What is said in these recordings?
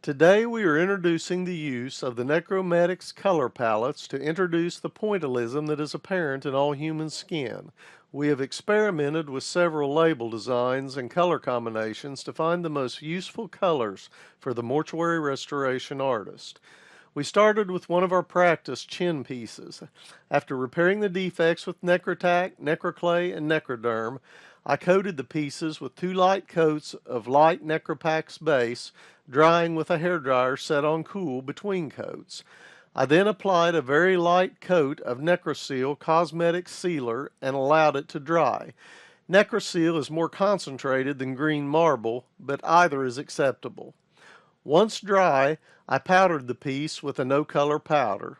Today we are introducing the use of the NecroMetics color palettes to introduce the pointillism that is apparent in all human skin. We have experimented with several label designs and color combinations to find the most useful colors for the mortuary restoration artist. We started with one of our practice chin pieces. After repairing the defects with Necrotac, Necroclay, and Necroderm, I coated the pieces with 2 light coats of light Necropax base, drying with a hairdryer set on cool between coats. I then applied a very light coat of NecroSeal Cosmetic Sealer and allowed it to dry. NecroSeal is more concentrated than green marble, but either is acceptable. Once dry, I powdered the piece with a no-color powder.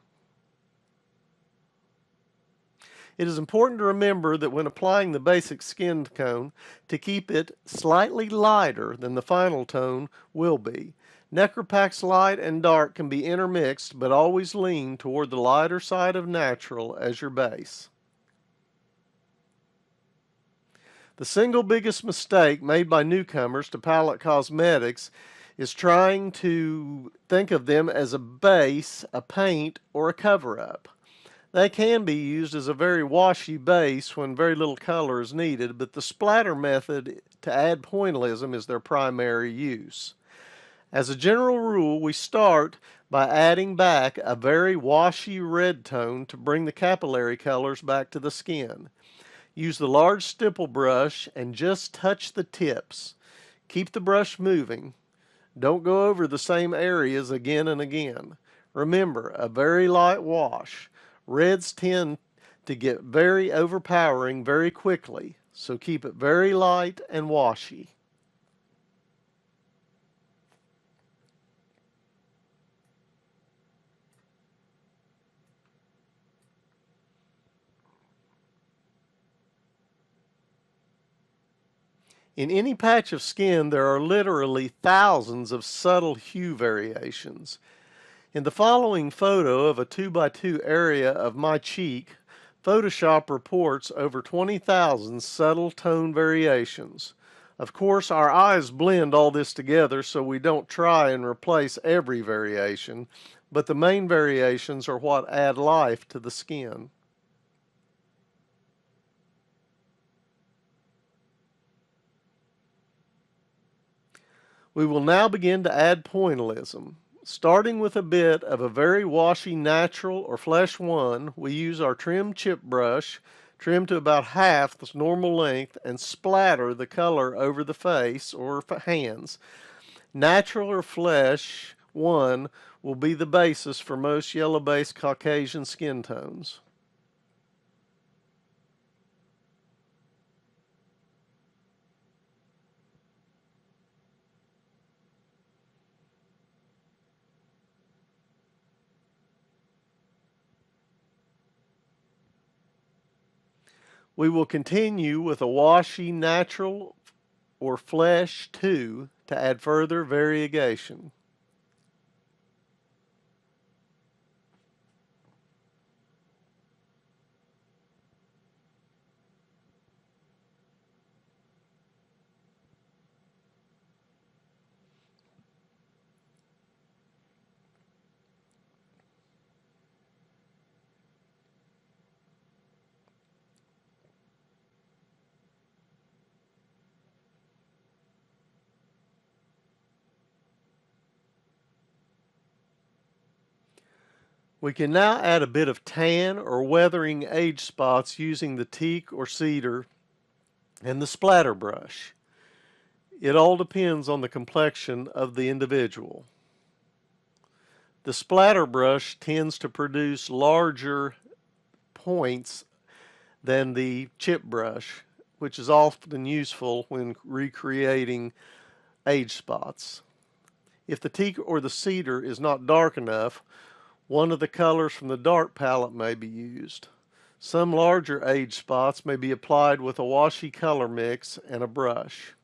It is important to remember that when applying the basic skin tone to keep it slightly lighter than the final tone will be. Necropax light and dark can be intermixed, but always lean toward the lighter side of natural as your base. The single biggest mistake made by newcomers to Pallette Cosmetics is trying to think of them as a base, a paint, or a cover-up. They can be used as a very washy base when very little color is needed, but the splatter method to add pointillism is their primary use. As a general rule, we start by adding back a very washy red tone to bring the capillary colors back to the skin. Use the large stipple brush and just touch the tips. Keep the brush moving. Don't go over the same areas again and again. Remember, a very light wash. Reds tend to get very overpowering very quickly, so keep it very light and washy. In any patch of skin, there are literally thousands of subtle hue variations. In the following photo of a 2x2 area of my cheek, Photoshop reports over 20,000 subtle tone variations. Of course, our eyes blend all this together, so we don't try and replace every variation, but the main variations are what add life to the skin. We will now begin to add pointillism. Starting with a bit of a very washy natural or flesh 1, we use our trim chip brush, trim to about half the normal length, and splatter the color over the face or hands. Natural or flesh 1 will be the basis for most yellow-based Caucasian skin tones. We will continue with a washy natural or flesh 2 to add further variegation. We can now add a bit of tan or weathering age spots using the teak or cedar and the splatter brush. It all depends on the complexion of the individual. The splatter brush tends to produce larger points than the chip brush, which is often useful when recreating age spots. If the teak or the cedar is not dark enough, one of the colors from the dark palette may be used. Some larger age spots may be applied with a washy color mix and a brush.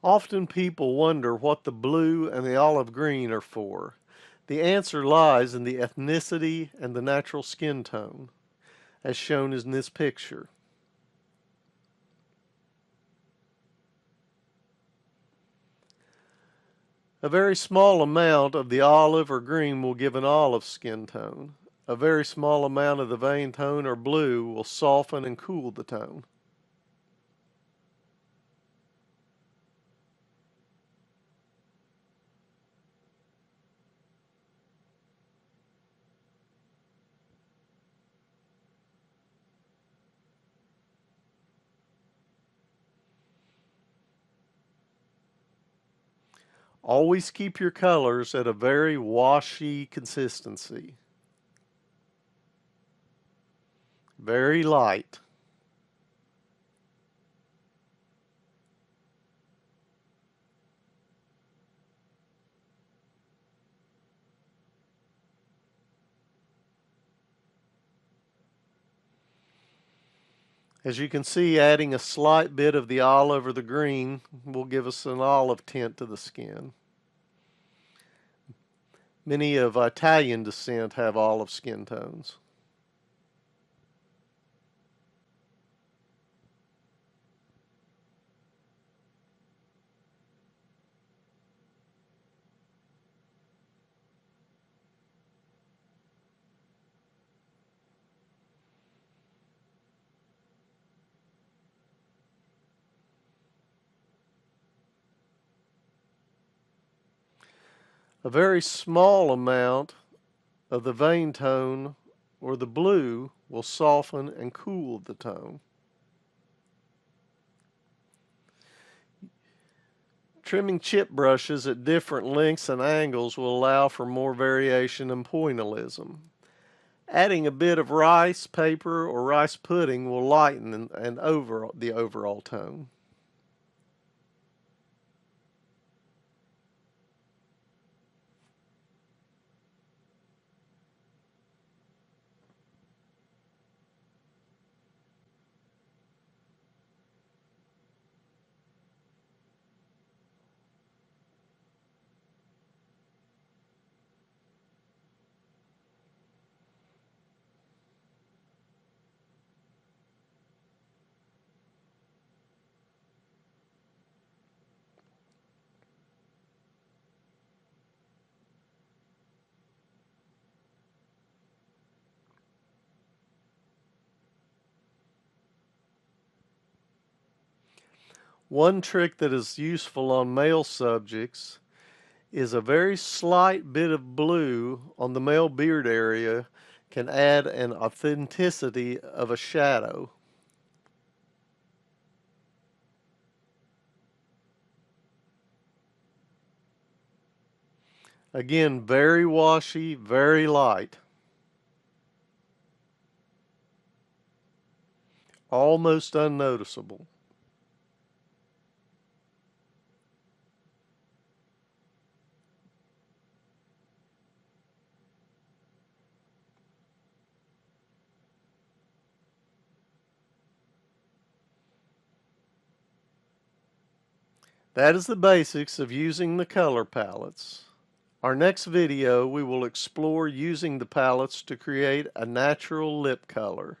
Often people wonder what the blue and the olive green are for. The answer lies in the ethnicity and the natural skin tone, as shown in this picture. A very small amount of the olive or green will give an olive skin tone. A very small amount of the vein tone or blue will soften and cool the tone. Always keep your colors at a very washy consistency. Very light. As you can see, adding a slight bit of the olive or the green will give us an olive tint to the skin. Many of Italian descent have olive skin tones. A very small amount of the vein tone or the blue will soften and cool the tone. Trimming chip brushes at different lengths and angles will allow for more variation and pointillism. Adding a bit of rice paper or rice pudding will lighten the overall tone. One trick that is useful on male subjects is a very slight bit of blue on the male beard area can add an authenticity of a shadow. Again, very washy, very light. Almost unnoticeable. That is the basics of using the color palettes. Our next video we will explore using the palettes to create a natural lip color.